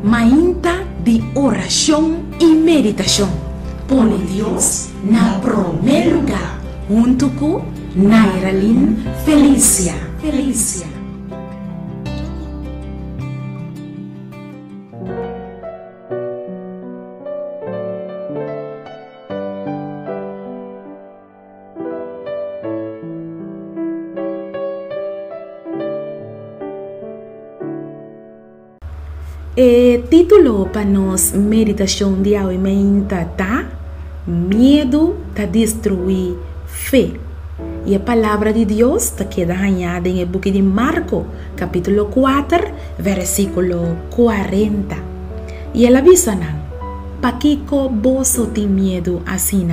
Mainta de oração e meditação. Põe Deus na primeiro lugar. Junto com Nairalyn Felícia. O título para nossa meditação de hoje tá medo tá destruir fé. E a palavra de Deus está queda arranhada em book de Marcos, capítulo 4, versículo 40. E ela avisa, para que você tem medo assim,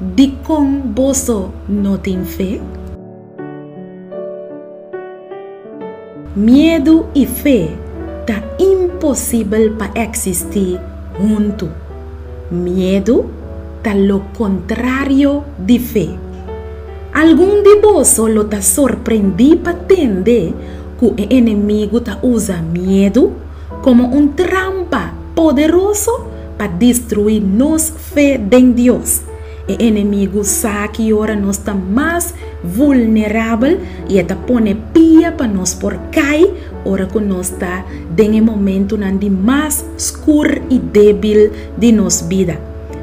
de como você não tem fé? Medo e fé tá impossível para existir junto. Medo tá lo contrário de fé. Algum de vós só tá surpreendido para entender que o inimigo tá usa medo como trampa poderoso para destruir nossa fé em Deus. O inimigo sabe que ora nós está mais vulnerável e está põe pia para nós por cair, ora que nós está em momento de mais escuro e débil de nossa vida.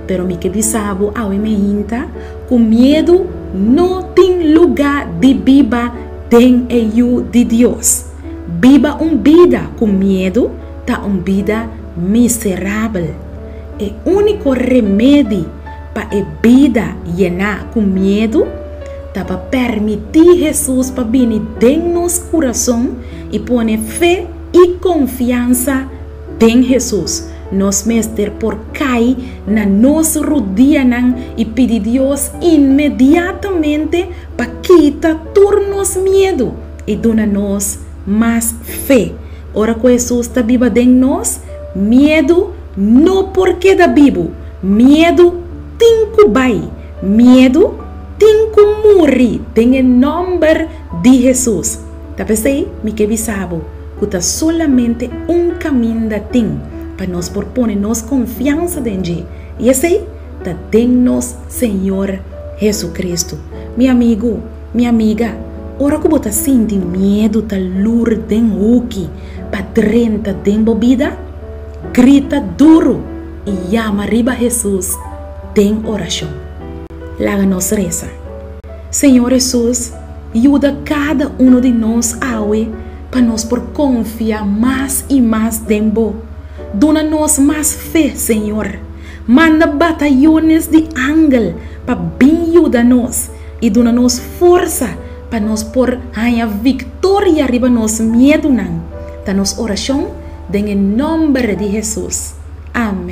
Pero me que sabe ao me que medo não tem lugar de viva dentro de Deus. Viva vida com medo tá vida miserável. O único remédio para a vida llenar com medo tá para permitir Jesus para vir dentro do nosso coração e pôr fé e confiança em Jesus. Nós mestre por cair na nossa rodilha e pedir a Deus imediatamente para quitar todo nosso medo e dar-nos mais fé. Ora que Jesus está vivo dentro de nós, medo não porque da vivo, medo tem que vai, medo tem que morrer, tem o nome de Jesus. Tá pensando? Me que sabe que está solamente caminho da tem para nós pôr nossa confiança dentro. E esse está dentro nosso Senhor Jesus Cristo. Meu amigo, minha amiga, ora que você sente medo tá lur dentro aqui para drenta dentro vida, grita duro e chama riba Jesus tem oração. Laga nos reza. Senhor Jesus, ajuda cada de nós hoje para nós por confiar mais e mais dentro. Dona-nos mais fé, Senhor. Manda batalhões de ángel para bem ajudar-nos e dona-nos força para nós por ganhar vitória arriba nos medo. Tá nos oração em nome de Jesus. Amém.